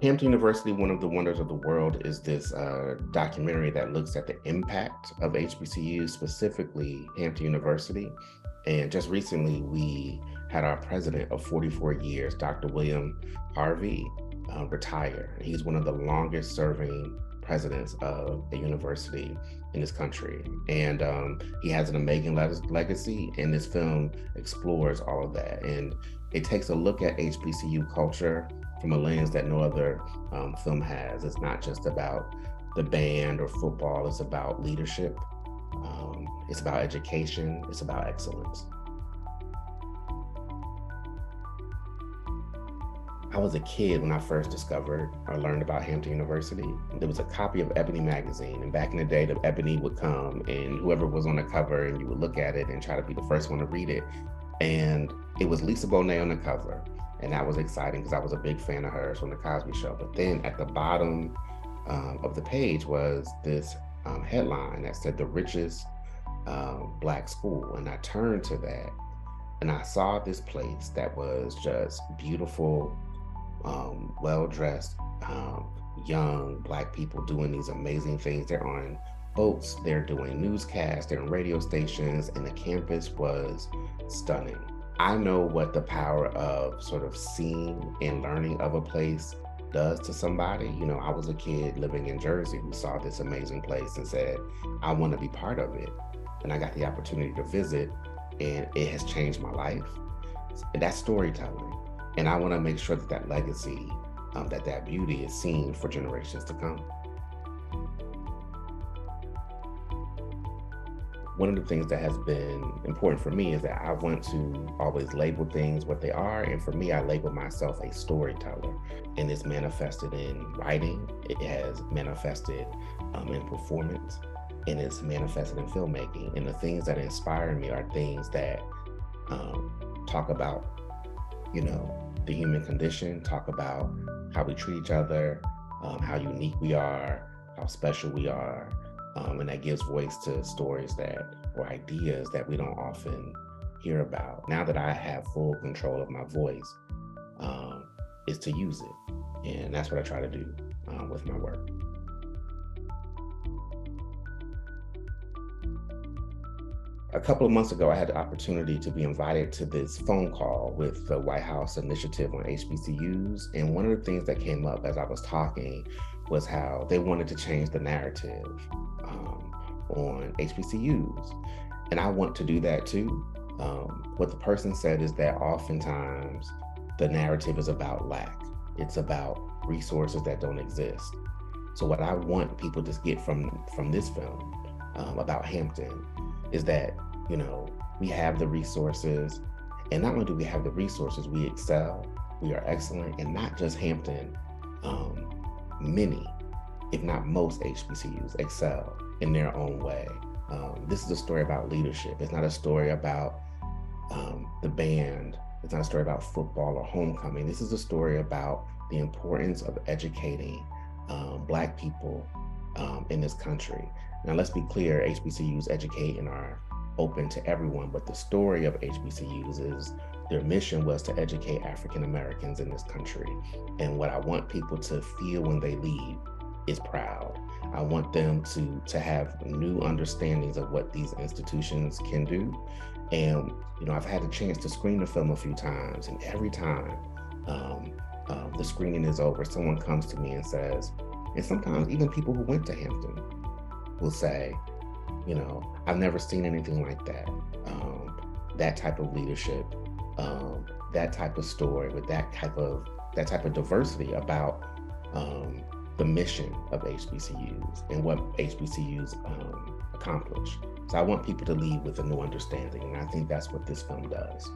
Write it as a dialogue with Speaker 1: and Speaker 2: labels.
Speaker 1: Hampton University, One of the Wonders of the World, is this documentary that looks at the impact of HBCUs, specifically Hampton University. And just recently, we had our president of 44 years, Dr. William Harvey, retire. He's one of the longest serving presidents of a university in this country. And he has an amazing legacy, and this film explores all of that. And it takes a look at HBCU culture from a lens that no other film has. It's not just about the band or football, it's about leadership, it's about education, it's about excellence. I was a kid when I first discovered or learned about Hampton University. There was a copy of Ebony magazine, and back in the day, the Ebony would come and whoever was on the cover, and you would look at it and try to be the first one to read it. And it was Lisa Bonet on the cover. And that was exciting because I was a big fan of hers from The Cosby Show. But then at the bottom of the page was this headline that said the richest Black school. And I turned to that and I saw this place that was just beautiful, well-dressed, young Black people doing these amazing things. They're on boats, they're doing newscasts, they're on radio stations, and the campus was stunning. I know what the power of sort of seeing and learning of a place does to somebody. You know, I was a kid living in Jersey who saw this amazing place and said, I want to be part of it. And I got the opportunity to visit, and it has changed my life. And that's storytelling. And I want to make sure that that legacy, that beauty is seen for generations to come. One of the things that has been important for me is that I want to always label things what they are. And for me, I label myself a storyteller. And it's manifested in writing, it has manifested in performance, and it's manifested in filmmaking. And the things that inspire me are things that talk about, you know, the human condition, talk about how we treat each other, how unique we are, how special we are. And that gives voice to stories or ideas that we don't often hear about. Now that I have full control of my voice, is to use it. And that's what I try to do with my work. A couple of months ago, I had the opportunity to be invited to this phone call with the White House Initiative on HBCUs. And one of the things that came up as I was talking was how they wanted to change the narrative on HBCUs. And I want to do that too. What the person said is that oftentimes the narrative is about lack. It's about resources that don't exist. So what I want people to get from this film about Hampton is that, you know, we have the resources, and not only do we have the resources, we excel, we are excellent, and not just Hampton, many, if not most HBCUs excel in their own way. This is a story about leadership. It's not a story about the band. It's not a story about football or homecoming. This is a story about the importance of educating Black people in this country. Now, let's be clear, HBCUs educate and are open to everyone, but the story of HBCUs is their mission was to educate African Americans in this country. And what I want people to feel when they leave is proud. I want them to have new understandings of what these institutions can do. And, you know, I've had the chance to screen the film a few times, and every time the screening is over, someone comes to me and says, and sometimes even people who went to Hampton will say, you know, I've never seen anything like that. That type of leadership, that type of story with that type of diversity about the mission of HBCUs and what HBCUs accomplish. So I want people to leave with a new understanding, and I think that's what this film does.